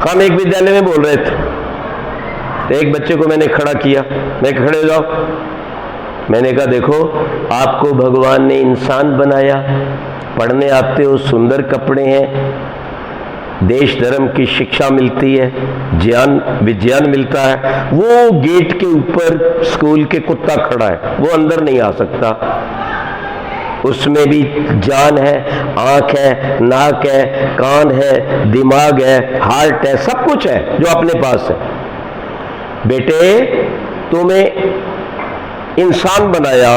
हम एक विद्यालय में बोल रहे थे, तो एक बच्चे को मैंने खड़ा किया, मैं खड़े हो जाओ। मैंने कहा देखो, आपको भगवान ने इंसान बनाया, पढ़ने आते हो, सुंदर कपड़े हैं, देश धर्म की शिक्षा मिलती है, ज्ञान विज्ञान मिलता है। वो गेट के ऊपर स्कूल के कुत्ता खड़ा है, वो अंदर नहीं आ सकता। उसमें भी जान है, आंख है, नाक है, कान है, दिमाग है, हार्ट है, सब कुछ है जो अपने पास है। बेटे, तुम्हें इंसान बनाया,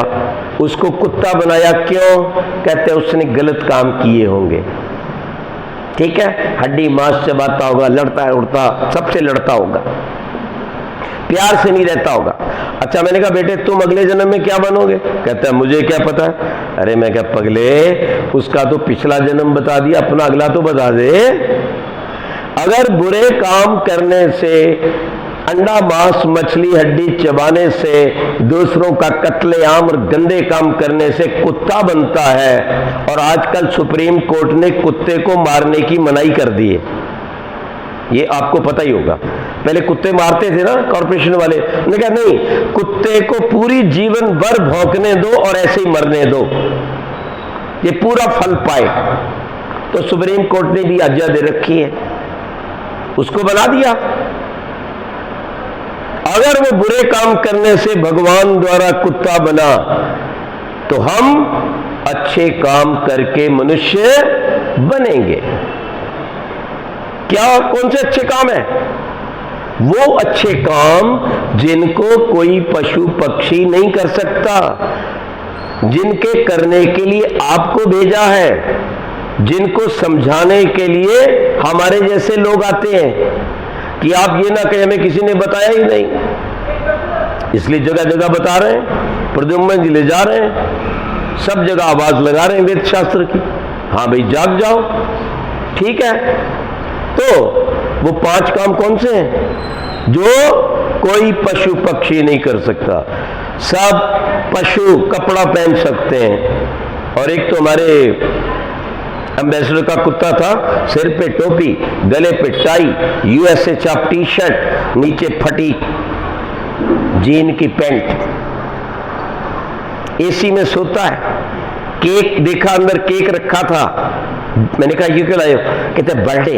उसको कुत्ता बनाया क्यों? कहते उसने गलत काम किए होंगे। ठीक है, हड्डी मांस चबाता होगा, लड़ता है उड़ता, सबसे लड़ता होगा, प्यार से नहीं रहता होगा। अच्छा, मैंने कहा बेटे तुम अगले जन्म में क्या बनोगे? कहता है मुझे क्या पता है। अरे मैं क्या पगले, उसका तो पिछला जन्म बता दिया, अपना अगला तो बता दे। अगर बुरे काम करने से, अंडा मांस मछली हड्डी चबाने से, दूसरों का कत्लेआम और गंदे काम करने से कुत्ता बनता है, और आजकल सुप्रीम कोर्ट ने कुत्ते को मारने की मनाही कर दी है, ये आपको पता ही होगा। पहले कुत्ते मारते थे ना कॉर्पोरेशन वाले, उन्होंने कहा नहीं, कुत्ते को पूरी जीवन भर भौंकने दो और ऐसे ही मरने दो, ये पूरा फल पाए। तो सुप्रीम कोर्ट ने भी आज्ञा दे रखी है, उसको बना दिया। अगर वो बुरे काम करने से भगवान द्वारा कुत्ता बना, तो हम अच्छे काम करके मनुष्य बनेंगे। क्या, कौन से अच्छे काम है? वो अच्छे काम जिनको कोई पशु पक्षी नहीं कर सकता, जिनके करने के लिए आपको भेजा है, जिनको समझाने के लिए हमारे जैसे लोग आते हैं कि आप ये ना कहें हमें किसी ने बताया ही नहीं, इसलिए जगह जगह बता रहे हैं, प्रद्युम्न जी ले जा रहे हैं, सब जगह आवाज लगा रहे हैं वेद शास्त्र की। हाँ भाई जाग जाओ, ठीक है। तो वो 5 काम कौन से हैं जो कोई पशु पक्षी नहीं कर सकता? सब पशु कपड़ा पहन सकते हैं, और एक तो हमारे एम्बेसडर का कुत्ता था, सिर पे टोपी, गले पे टाई, यूएसए छाप टी शर्ट, नीचे फटी जीन की पैंट, एसी में सोता है। केक देखा, अंदर केक रखा था, मैंने कहा ये क्यों लाए? कहते बर्थडे।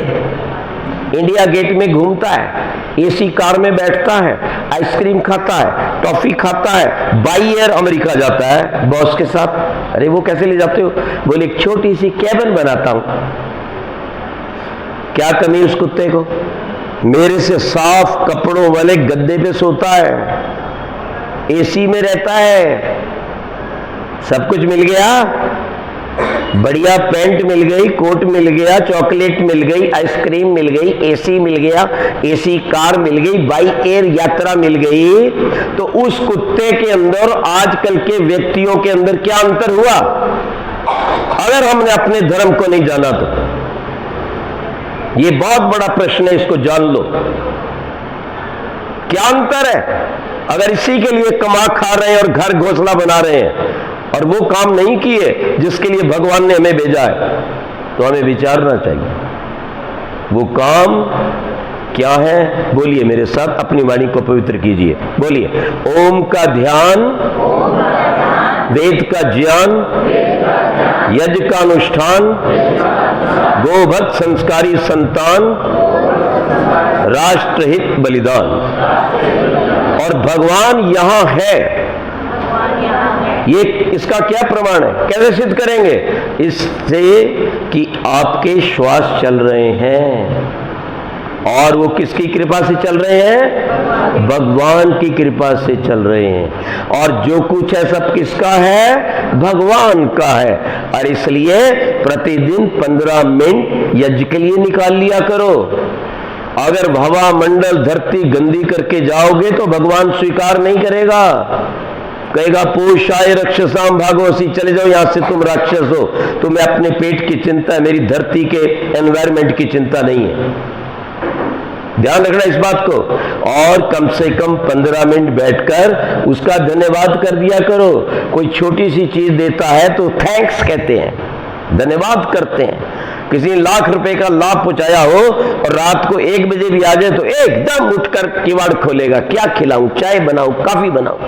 इंडिया गेट में घूमता है, एसी कार में बैठता है, आइसक्रीम खाता है, टॉफी खाता है, बाई एयर अमेरिका जाता है बॉस के साथ। अरे वो कैसे ले जाते हो? बोले एक छोटी सी कैबिन बनाता हूं। क्या कमी उस कुत्ते को? मेरे से साफ कपड़ों वाले गद्दे पे सोता है, एसी में रहता है, सब कुछ मिल गया, बढ़िया पैंट मिल गई, कोट मिल गया, चॉकलेट मिल गई, आइसक्रीम मिल गई, एसी मिल गया, एसी कार मिल गई, बाई एयर यात्रा मिल गई। तो उस कुत्ते के अंदर आजकल के व्यक्तियों के अंदर क्या अंतर हुआ? अगर हमने अपने धर्म को नहीं जाना तो ये बहुत बड़ा प्रश्न है, इसको जान लो। क्या अंतर है? अगर इसी के लिए कमा खा रहे हैं और घर घोंसला बना रहे हैं, और वो काम नहीं किए जिसके लिए भगवान ने हमें भेजा है, तो हमें विचारना चाहिए वो काम क्या है। बोलिए मेरे साथ, अपनी वाणी को पवित्र कीजिए। बोलिए, ओम का ध्यान, वेद का ज्ञान, यज्ञ का अनुष्ठान, गोभक्त संस्कारी संतान, राष्ट्रहित बलिदान। और भगवान यहां है, ये इसका क्या प्रमाण है? कैसे सिद्ध करेंगे? इससे कि आपके श्वास चल रहे हैं, और वो किसकी कृपा से चल रहे हैं? भगवान की कृपा से चल रहे हैं। और जो कुछ है सब किसका है? भगवान का है। और इसलिए प्रतिदिन 15 मिनट यज्ञ के लिए निकाल लिया करो। अगर हवा मंडल धरती गंदी करके जाओगे तो भगवान स्वीकार नहीं करेगा, कहेगा पोषाय रक्षसाम भागवसी, चले जाओ यहां से, तुम राक्षस हो, तुम्हें अपने पेट की चिंता है, मेरी धरती के एनवायरमेंट की चिंता नहीं है। ध्यान रखना इस बात को। और कम से कम 15 मिनट बैठकर उसका धन्यवाद कर दिया करो। कोई छोटी सी चीज देता है तो थैंक्स कहते हैं, धन्यवाद करते हैं। किसी ने लाख रुपए का लाभ पहुंचाया हो और रात को 1 बजे भी आ जाए तो एकदम उठकर किवाड़ खोलेगा, क्या खिलाऊं, चाय बनाऊं, कॉफी बनाऊं।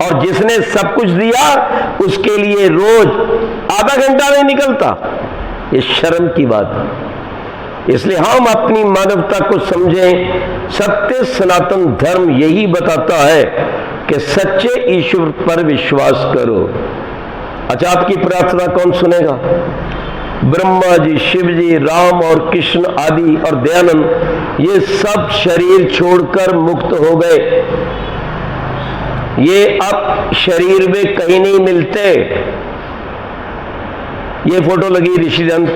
और जिसने सब कुछ दिया उसके लिए रोज आधा घंटा नहीं निकलता, ये शर्म की बात है। इसलिए हम अपनी मानवता को समझें। सत्य सनातन धर्म यही बताता है कि सच्चे ईश्वर पर विश्वास करो। अच्छा, आपकी प्रार्थना कौन सुनेगा? ब्रह्मा जी, शिव जी, राम और कृष्ण आदि और दयानंद, ये सब शरीर छोड़कर मुक्त हो गए। ये अब शरीर में कहीं नहीं मिलते। ये फोटो लगी ऋषिदंत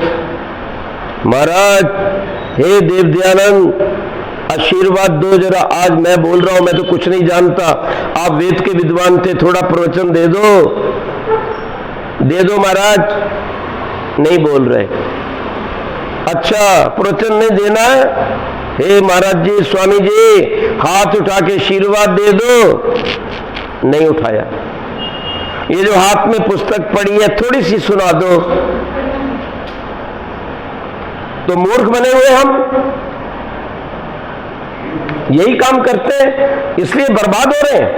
महाराज, हे देव दयानंद आशीर्वाद दो जरा, आज मैं बोल रहा हूं, मैं तो कुछ नहीं जानता, आप वेद के विद्वान थे, थोड़ा प्रवचन दे दो महाराज। नहीं बोल रहे। अच्छा, प्रवचन नहीं देना है? हे महाराज जी, स्वामी जी, हाथ उठा के आशीर्वाद दे दो। नहीं उठाया। ये जो हाथ में पुस्तक पड़ी है थोड़ी सी सुना दो। तो मूर्ख बने हुए हम, यही काम करते हैं, इसलिए बर्बाद हो रहे हैं।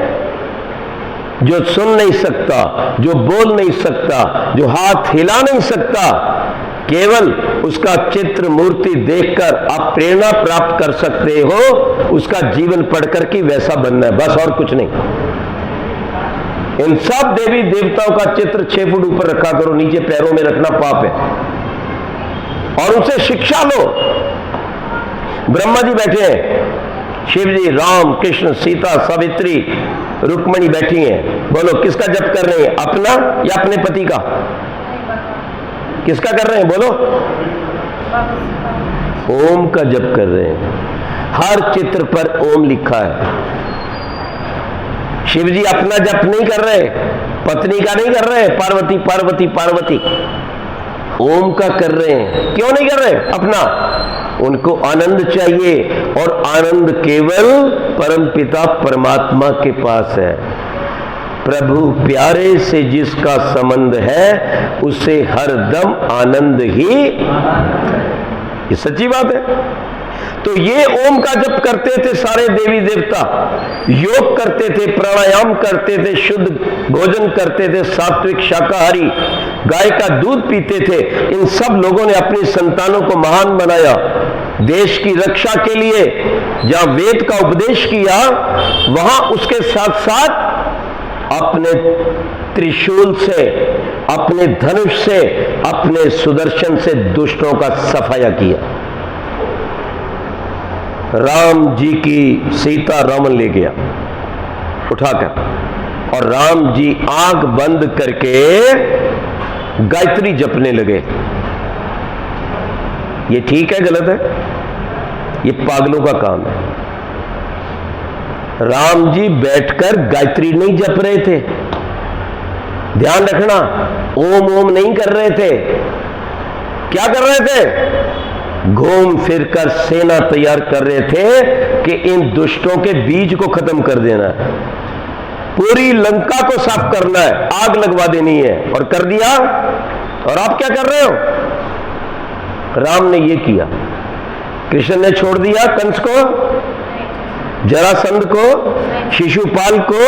जो सुन नहीं सकता, जो बोल नहीं सकता, जो हाथ हिला नहीं सकता, केवल उसका चित्र मूर्ति देखकर आप प्रेरणा प्राप्त कर सकते हो, उसका जीवन पढ़कर कि वैसा बनना है, बस और कुछ नहीं। इन सब देवी देवताओं का चित्र 6 फुट ऊपर रखा करो, नीचे पैरों में रखना पाप है, और उनसे शिक्षा लो। ब्रह्मा जी बैठे हैं, शिव जी, राम, कृष्ण, सीता, सावित्री, रुक्मणी बैठी हैं। बोलो किसका जप कर रहे हैं, अपना या अपने पति का? किसका कर रहे हैं बोलो? ओम का जप कर रहे हैं। हर चित्र पर ओम लिखा है। शिव जी अपना जप नहीं कर रहे, पत्नी का नहीं कर रहे, पार्वती पार्वती पार्वती, ओम का कर रहे हैं। क्यों नहीं कर रहे? अपना, उनको आनंद चाहिए, और आनंद केवल परमपिता परमात्मा के पास है। प्रभु प्यारे से जिसका संबंध है उसे हरदम आनंद ही, ये सच्ची बात है। तो ये ओम का जप करते थे सारे देवी देवता, योग करते थे, प्राणायाम करते थे, शुद्ध भोजन करते थे, सात्विक शाकाहारी, गाय का दूध पीते थे। इन सब लोगों ने अपनी संतानों को महान बनाया, देश की रक्षा के लिए जहां वेद का उपदेश किया, वहां उसके साथ साथ अपने त्रिशूल से, अपने धनुष से, अपने सुदर्शन से दुष्टों का सफाया किया। राम जी की सीता रावण ले गया उठाकर, और राम जी आंख बंद करके गायत्री जपने लगे। ये ठीक है गलत है? ये पागलों का काम है। राम जी बैठकर गायत्री नहीं जप रहे थे, ध्यान रखना, ओम ओम नहीं कर रहे थे। क्या कर रहे थे? घूम फिरकर सेना तैयार कर रहे थे कि इन दुष्टों के बीज को खत्म कर देना है, पूरी लंका को साफ करना है, आग लगवा देनी है, और कर दिया। और आप क्या कर रहे हो? राम ने ये किया। कृष्ण ने छोड़ दिया कंस को, जरासंध को, शिशुपाल को,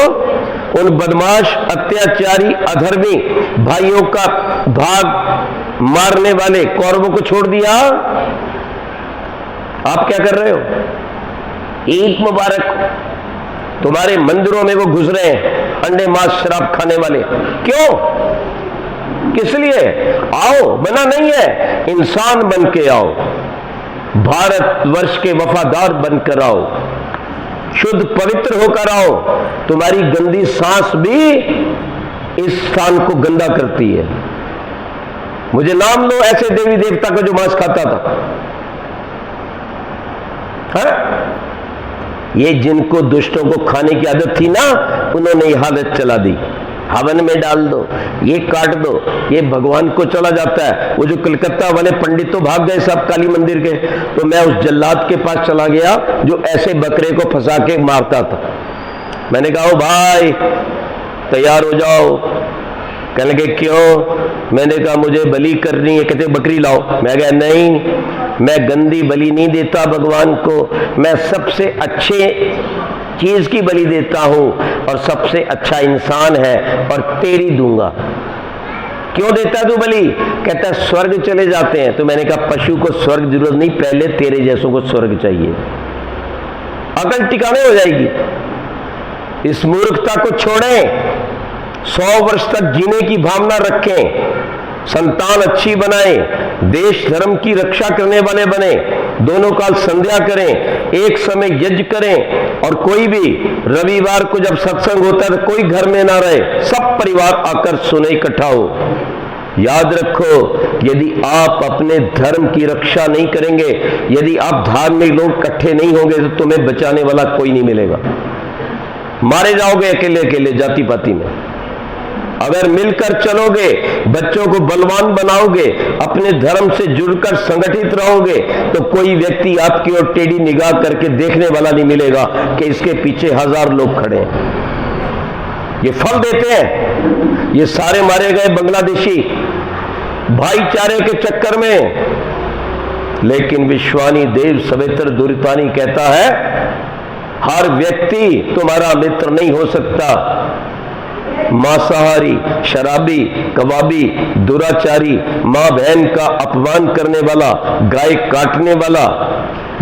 उन बदमाश, अत्याचारी, अधर्मी भाइयों का भाग मारने वाले कौरवों को छोड़ दिया। आप क्या कर रहे हो? ईद मुबारक, तुम्हारे मंदिरों में वो घुस रहे हैं, अंडे मांस शराब खाने वाले। क्यों? किस लिए? आओ, मना नहीं है, इंसान बन के आओ, भारतवर्ष के वफादार बनकर आओ, शुद्ध पवित्र होकर आओ। तुम्हारी गंदी सांस भी इस स्थान को गंदा करती है। मुझे नाम लो ऐसे देवी देवता का जो मांस खाता था, है? ये जिनको दुष्टों को खाने की आदत थी ना, उन्होंने ये हालत चला दी। हवन में डाल दो, ये काट दो, ये भगवान को चला जाता है। वो जो कलकत्ता वाले पंडित तो भाग गए सब काली मंदिर के, तो मैं उस जल्लाद के पास चला गया जो ऐसे बकरे को फंसा के मारता था। मैंने कहा, ओ भाई तैयार हो जाओ, कहने लगे क्यों? मैंने कहा मुझे बलि करनी है। कहते बकरी लाओ। मैं कहा नहीं, मैं गंदी बलि नहीं देता भगवान को, मैं सबसे अच्छे चीज की बलि देता हूं और सबसे अच्छा इंसान है और तेरी दूंगा। क्यों देता तू बलि? कहता है स्वर्ग चले जाते हैं। तो मैंने कहा पशु को स्वर्ग जरूरत नहीं, पहले तेरे जैसों को स्वर्ग चाहिए, अकल टिकाने हो जाएगी। इस मूर्खता को छोड़ें, 100 वर्ष तक जीने की भावना रखें, संतान अच्छी बनाएं, देश धर्म की रक्षा करने वाले बने, दोनों काल संध्या करें, एक समय यज्ञ करें, और कोई भी रविवार को जब सत्संग होता है तो कोई घर में ना रहे, सब परिवार आकर सुने, इकट्ठा हो। याद रखो, यदि आप अपने धर्म की रक्षा नहीं करेंगे, यदि आप धार्मिक लोग इकट्ठे नहीं होंगे तो तुम्हें बचाने वाला कोई नहीं मिलेगा, मारे जाओगे अकेले अकेले जाति पाति में। अगर मिलकर चलोगे, बच्चों को बलवान बनाओगे, अपने धर्म से जुड़कर संगठित रहोगे, तो कोई व्यक्ति आपकी ओर टेढ़ी निगाह करके देखने वाला नहीं मिलेगा कि इसके पीछे 1000 लोग खड़े हैं। ये फल देते हैं। ये सारे मारे गए बांग्लादेशी भाईचारे के चक्कर में, लेकिन विश्वानी देव सवेतर दुरितानी कहता है हर व्यक्ति तुम्हारा मित्र नहीं हो सकता। मांसाहारी, शराबी, कबाबी, दुराचारी, मां बहन का अपमान करने वाला, गाय काटने वाला,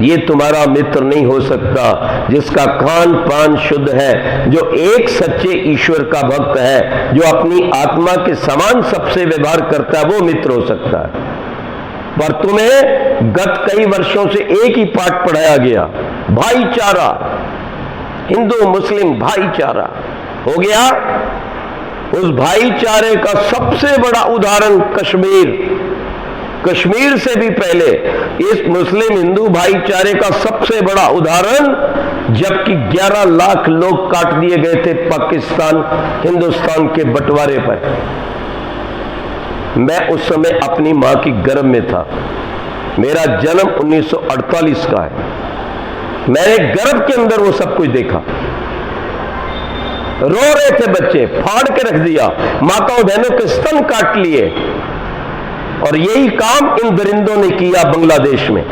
ये तुम्हारा मित्र नहीं हो सकता। जिसका खान पान शुद्ध है, जो एक सच्चे ईश्वर का भक्त है, जो अपनी आत्मा के समान सबसे व्यवहार करता है, वो मित्र हो सकता है। पर तुम्हें गत कई वर्षों से एक ही पाठ पढ़ाया गया, भाईचारा, हिंदू मुस्लिम भाईचारा हो गया। उस भाईचारे का सबसे बड़ा उदाहरण कश्मीर, कश्मीर से भी पहले इस मुस्लिम हिंदू भाईचारे का सबसे बड़ा उदाहरण, जबकि 11 लाख लोग काट दिए गए थे पाकिस्तान हिंदुस्तान के बंटवारे पर। मैं उस समय अपनी मां की गर्भ में था, मेरा जन्म 1948 का है। मैंने गर्भ के अंदर वो सब कुछ देखा। रो रहे थे बच्चे, फाड़ के रख दिया, माताओं बहनों के स्तन काट लिए, और यही काम इन दरिंदों ने किया बांग्लादेश में।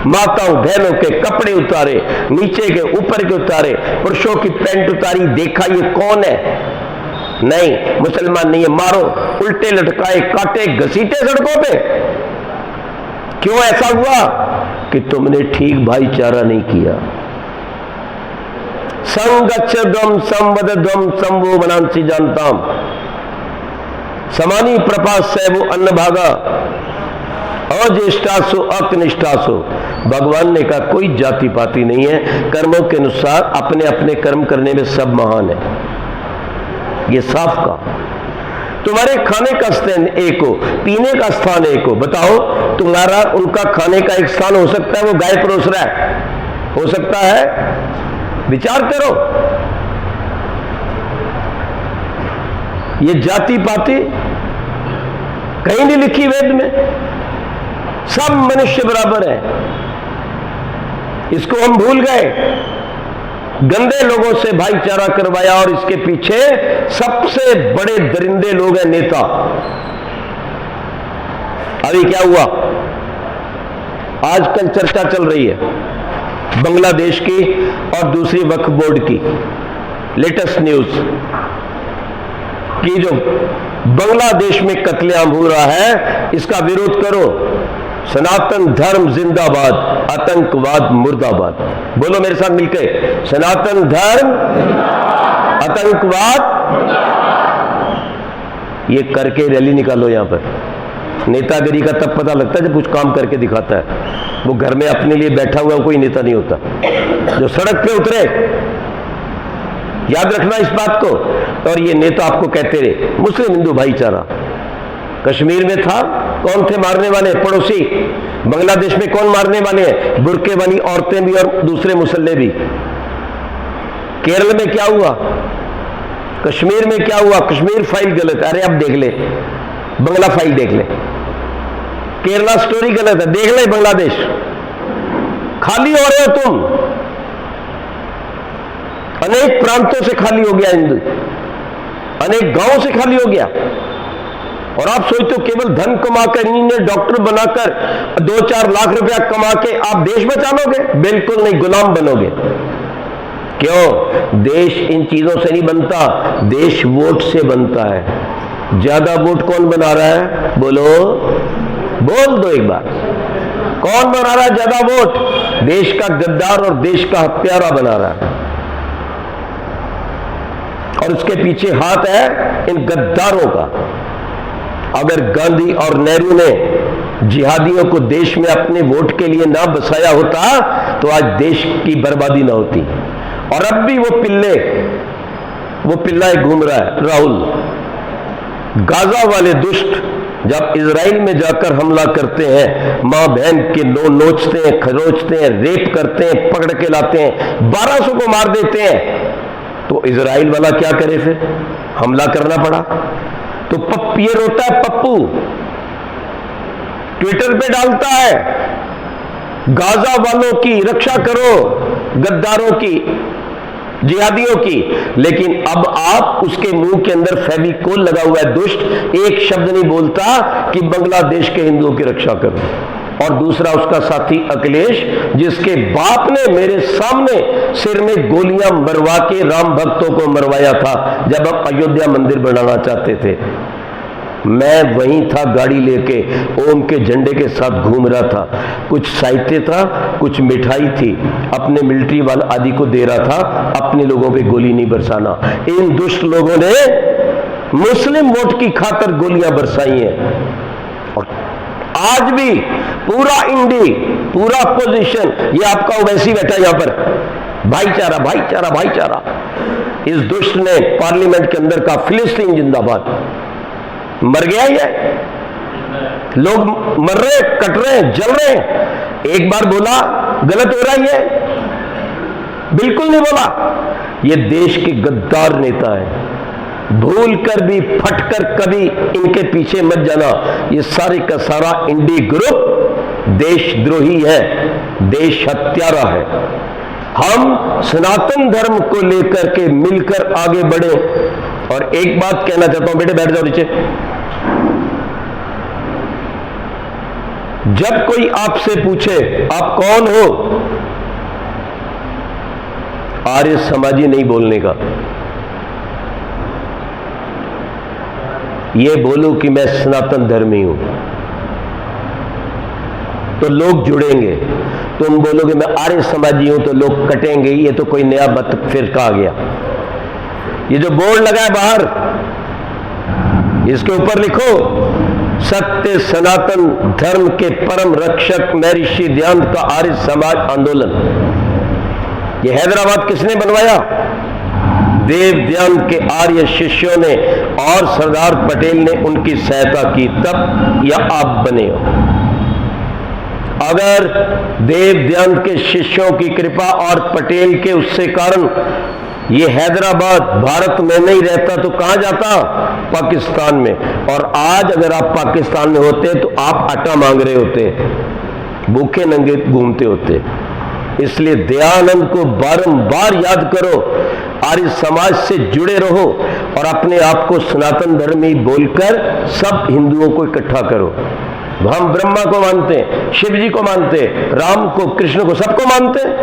माताओं बहनों के कपड़े उतारे, नीचे के ऊपर के उतारे, पुरुषों की पैंट उतारी, देखा ये कौन है? नहीं, मुसलमान नहीं है, मारो, उल्टे लटकाए, काटे, घसीटे सड़कों पे। क्यों ऐसा हुआ? कि तुमने ठीक भाईचारा नहीं किया। संगच्छध्वम संवदध्वम संवो बनांसी जानताम, समानी प्रपास सैवो अन्न भागा, अज्येष्ठासु अकनिष्ठासु। भगवान ने कहा कोई जाति पाति नहीं है, कर्मों के अनुसार अपने अपने कर्म करने में सब महान है। ये साफ कहा। तुम्हारे खाने का स्थान एक हो, पीने का स्थान एक हो। बताओ, तुम्हारा उनका खाने का एक स्थान हो सकता है वो गाय परोस रहा है? हो सकता है? विचार करो। ये जाति पाति कहीं नहीं लिखी वेद में। सब मनुष्य बराबर है, इसको हम भूल गए। गंदे लोगों से भाईचारा करवाया, और इसके पीछे सबसे बड़े दरिंदे लोग हैं नेता। अभी क्या हुआ? आजकल चर्चा चल रही है बांग्लादेश की और दूसरी वक्फ बोर्ड की। लेटेस्ट न्यूज कि जो बांग्लादेश में कत्लेआम हो रहा है, इसका विरोध करो। सनातन धर्म जिंदाबाद, आतंकवाद मुर्दाबाद। बोलो मेरे साथ मिलकर, सनातन धर्म, आतंकवाद। ये करके रैली निकालो। यहां पर नेतागिरी का तब पता लगता है जब कुछ काम करके दिखाता है। वो घर में अपने लिए बैठा हुआ कोई नेता नहीं होता। जो सड़क पे उतरे, याद रखना इस बात को। और ये नेता आपको कहते रहे मुस्लिम हिंदू भाईचारा। कश्मीर में था, कौन थे मारने वाले? पड़ोसी। बांग्लादेश में कौन मारने वाले हैं? बुर्के वाली औरतें भी और दूसरे मुसल्ले भी। केरल में क्या हुआ? कश्मीर में क्या हुआ? कश्मीर फाइल गलत। अरे अब देख ले, बंगला फाइल देख ले। केरला स्टोरी गलत है, देख ले। बांग्लादेश खाली हो रहे हो तुम। अनेक प्रांतों से खाली हो गया हिंदू। अनेक गांवों से खाली हो गया। और आप सोचते हो केवल धन कमाकर, इंजीनियर डॉक्टर बनाकर 2-4 लाख रुपया कमा के आप देश बचा लोगे? बिल्कुल नहीं, गुलाम बनोगे। क्यों? देश इन चीजों से नहीं बनता, देश वोट से बनता है। ज्यादा वोट कौन बना रहा है? बोलो, बोल दो एक बार, कौन बना रहा है ज्यादा वोट? देश का गद्दार और देश का हत्यारा बना रहा है, और उसके पीछे हाथ है इन गद्दारों का। अगर गांधी और नेहरू ने जिहादियों को देश में अपने वोट के लिए ना बसाया होता तो आज देश की बर्बादी ना होती। और अब भी वो पिल्ला घूम रहा है, राहुल। गाजा वाले दुष्ट जब इजराइल में जाकर हमला करते हैं, मां बहन के नोचते हैं, खरोचते हैं, रेप करते हैं, पकड़ के लाते हैं, 1200 को मार देते हैं, तो इजराइल वाला क्या करे? फिर हमला करना पड़ा। तो ये रोता है पप्पू, ट्विटर पे डालता है गाजा वालों की रक्षा करो, गद्दारों की, जिहादियों की। लेकिन अब आप उसके मुंह के अंदर फेविकोल लगा हुआ है दुष्ट, एक शब्द नहीं बोलता कि बांग्लादेश के हिंदुओं की रक्षा करो। और दूसरा उसका साथी अखिलेश, जिसके बाप ने मेरे सामने सिर में गोलियां मरवा के राम भक्तों को मरवाया था जब हम अयोध्या मंदिर बनाना चाहते थे। मैं वहीं था, गाड़ी लेके ओम के झंडे के साथ घूम रहा था। कुछ साहित्य था, कुछ मिठाई थी, अपने मिलिट्री वाले आदि को दे रहा था। अपने लोगों पे गोली नहीं बरसाना। इन दुष्ट लोगों ने मुस्लिम वोट की खातर गोलियां बरसाई हैं। और आज भी पूरा इंडी, पूरा अपोजिशन, ये आपका ओवैसी बैठा यहां पर, भाईचारा भाईचारा भाईचारा। इस दुष्ट ने पार्लियामेंट के अंदर कहा फिलिस्तीन जिंदाबाद। मर गया ये, लोग मर रहे, कट रहे, जल रहे। एक बार बोला गलत हो रहा है? बिल्कुल नहीं बोला। ये देश के गद्दार नेता है, भूल कर भी, फटकर कभी इनके पीछे मत जाना। ये सारे का सारा इंडी ग्रुप देशद्रोही है, देश हत्यारा है। हम सनातन धर्म को लेकर के मिलकर आगे बढ़े। और एक बात कहना चाहता हूं, बेटे बैठ जाओ नीचे। जब कोई आपसे पूछे आप कौन हो, आर्य समाजी नहीं बोलने का। ये बोलो कि मैं सनातन धर्मी हूं, तो लोग जुड़ेंगे। तुम बोलोगे मैं आर्य समाजी हूं, तो लोग कटेंगे। ये तो कोई नया मत फिरका आ गया। ये जो बोर्ड लगा है बाहर, इसके ऊपर लिखो सत्य सनातन धर्म के परम रक्षक महर्षि दयानंद का आर्य समाज आंदोलन। ये हैदराबाद किसने बनवाया? देव दयानंद के आर्य शिष्यों ने और सरदार पटेल ने उनकी सहायता की, तब यह आप बने हो। अगर देव दयानंद के शिष्यों की कृपा और पटेल के उससे कारण ये हैदराबाद भारत में नहीं रहता तो कहां जाता? पाकिस्तान में। और आज अगर आप पाकिस्तान में होते तो आप आटा मांग रहे होते, भूखे नंगे घूमते होते। इसलिए दयानंद को बारंबार याद करो, आर्य समाज से जुड़े रहो और अपने आप को सनातन धर्मी बोलकर सब हिंदुओं को इकट्ठा करो। हम ब्रह्मा को मानते हैं, शिव जी को मानते हैं, राम को, कृष्ण को, सबको मानते हैं,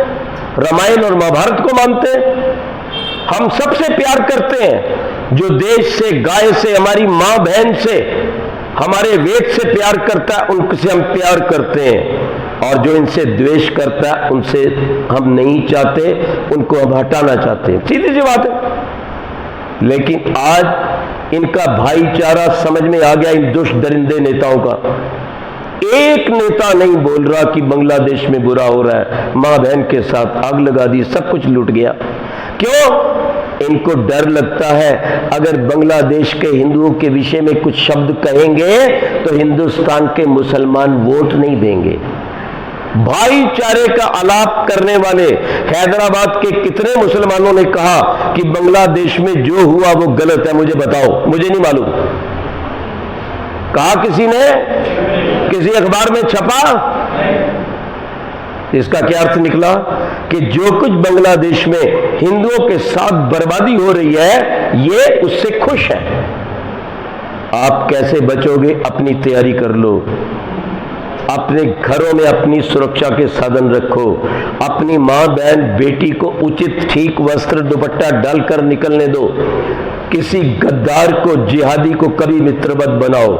रामायण और महाभारत को मानते हैं। हम सबसे प्यार करते हैं। जो देश से, गाय से, हमारी मां बहन से, हमारे वेद से प्यार करता है, उनसे हम प्यार करते हैं। और जो इनसे द्वेष करता है, उनसे हम नहीं चाहते, उनको हम हटाना चाहते हैं। सीधी सी बात है। लेकिन आज इनका भाईचारा समझ में आ गया, इन दुष्ट दरिंदे नेताओं का। एक नेता नहीं बोल रहा कि बांग्लादेश में बुरा हो रहा है, मां बहन के साथ आग लगा दी, सब कुछ लूट गया। क्यों? इनको डर लगता है अगर बांग्लादेश के हिंदुओं के विषय में कुछ शब्द कहेंगे तो हिंदुस्तान के मुसलमान वोट नहीं देंगे। भाईचारे का आलाप करने वाले हैदराबाद के कितने मुसलमानों ने कहा कि बांग्लादेश में जो हुआ वो गलत है? मुझे बताओ, मुझे नहीं मालूम। कहा किसी ने? किसी अखबार में छपा? इसका क्या अर्थ निकला कि जो कुछ बांग्लादेश में हिंदुओं के साथ बर्बादी हो रही है, ये उससे खुश है। आप कैसे बचोगे, अपनी तैयारी कर लो। अपने घरों में अपनी सुरक्षा के साधन रखो। अपनी मां बहन बेटी को उचित ठीक वस्त्र दुपट्टा डालकर निकलने दो। किसी गद्दार को, जिहादी को कभी मित्र मत बनाओ।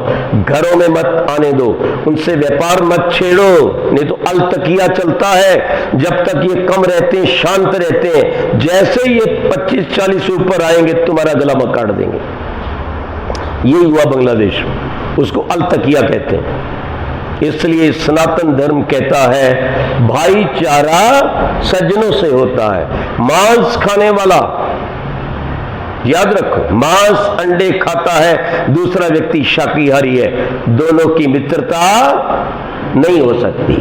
घरों में मत आने दो। उनसे व्यापार मत छेड़ो, नहीं तो अलतकिया चलता है। जब तक ये कम रहते हैं, शांत रहते हैं, जैसे ही ये 25-40 ऊपर आएंगे तुम्हारा गला में काट देंगे। यही हुआ बांग्लादेश, उसको अलतकिया कहते हैं। इसलिए सनातन धर्म कहता है भाईचारा सज्जनों से होता है। मांस खाने वाला, याद रखो, मांस अंडे खाता है, दूसरा व्यक्ति शाकाहारी है, दोनों की मित्रता नहीं हो सकती।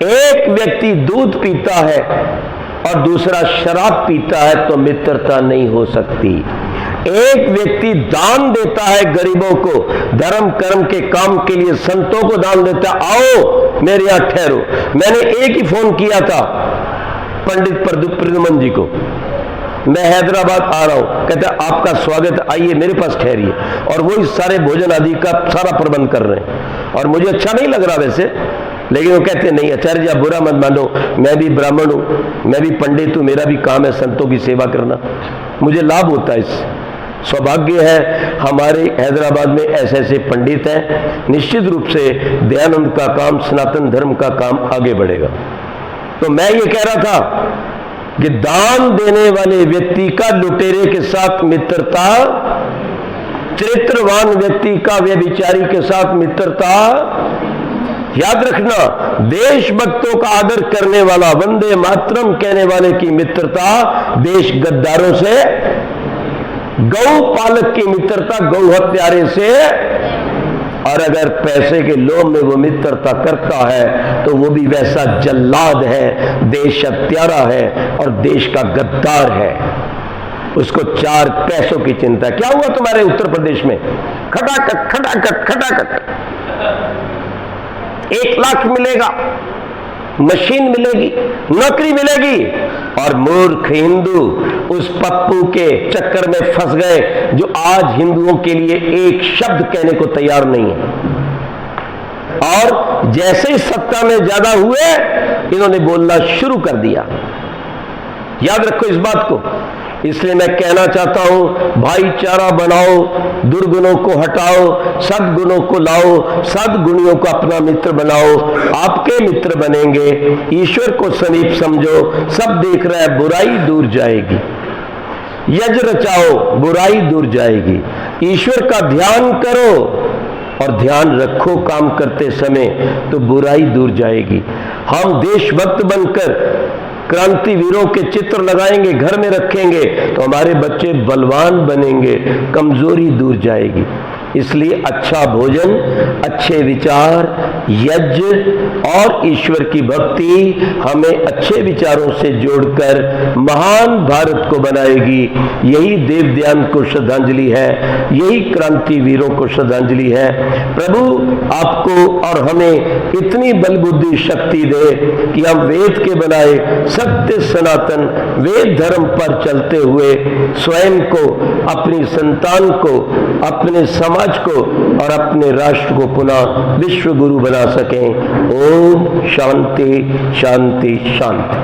एक व्यक्ति दूध पीता है और दूसरा शराब पीता है तो मित्रता नहीं हो सकती। एक व्यक्ति दान देता है गरीबों को, धर्म कर्म के काम के लिए संतों को दान देता है, आओ मेरे यहां ठहरो। मैंने एक ही फोन किया था पंडित प्रद्युमन जी को, मैं हैदराबाद आ रहा हूं, कहते आपका स्वागत, आइए मेरे पास ठहरिए। और वो इस सारे भोजन आदि का सारा प्रबंध कर रहे हैं। और मुझे अच्छा नहीं लग रहा वैसे, लेकिन वो कहते नहीं आचार्य जी आप बुरा मत मानो, मैं भी ब्राह्मण हूं, मैं भी पंडित हूं, मेरा भी काम है संतों की सेवा करना, मुझे लाभ होता है इससे। सौभाग्य है हमारे हैदराबाद में ऐसे ऐसे पंडित हैं। निश्चित रूप से दयानंद का काम, सनातन धर्म का काम आगे बढ़ेगा। तो मैं ये कह रहा था कि दान देने वाले व्यक्ति का लुटेरे के साथ मित्रता, चरित्रवान व्यक्ति का व्यभिचारी के साथ मित्रता, याद रखना देशभक्तों का आदर करने वाला, वंदे मातरम कहने वाले की मित्रता देश गद्दारों से, गौ पालक की मित्रता गौ हत्यारे से, और अगर पैसे के लोभ में वो मित्रता करता है तो वो भी वैसा जल्लाद है, देश हत्यारा है और देश का गद्दार है। उसको 4 पैसों की चिंता। क्या हुआ तुम्हारे उत्तर प्रदेश में? खटाखट खटाखट खटाखट 1 लाख मिलेगा, मशीन मिलेगी, नौकरी मिलेगी, और मूर्ख हिंदू उस पप्पू के चक्कर में फंस गए जो आज हिंदुओं के लिए एक शब्द कहने को तैयार नहीं है। और जैसे ही सत्ता में ज्यादा हुए इन्होंने बोलना शुरू कर दिया। याद रखो इस बात को। इसलिए मैं कहना चाहता हूं भाईचारा बनाओ, दुर्गुणों को हटाओ, सद्गुणों को लाओ, सद्गुणियों को अपना मित्र बनाओ, आपके मित्र बनेंगे। ईश्वर को समीप समझो, सब देख रहा है, बुराई दूर जाएगी। यज्ञ रचाओ, बुराई दूर जाएगी। ईश्वर का ध्यान करो और ध्यान रखो काम करते समय, तो बुराई दूर जाएगी। हम देशभक्त बनकर क्रांतिवीरों के चित्र लगाएंगे, घर में रखेंगे, तो हमारे बच्चे बलवान बनेंगे, कमजोरी दूर जाएगी। इसलिए अच्छा भोजन, अच्छे विचार, यज्ञ और ईश्वर की भक्ति हमें अच्छे विचारों से जोड़कर महान भारत को बनाएगी। यही देव ध्यान को श्रद्धांजलि है, यही क्रांतिवीरों को श्रद्धांजलि है। प्रभु आपको और हमें इतनी बल बुद्धि शक्ति दे कि हम वेद के बनाए सत्य सनातन वेद धर्म पर चलते हुए स्वयं को, अपनी संतान को, अपने समाज को और अपने राष्ट्र को पुनः विश्व गुरु बना सकें। ओम शांति शांति शांति।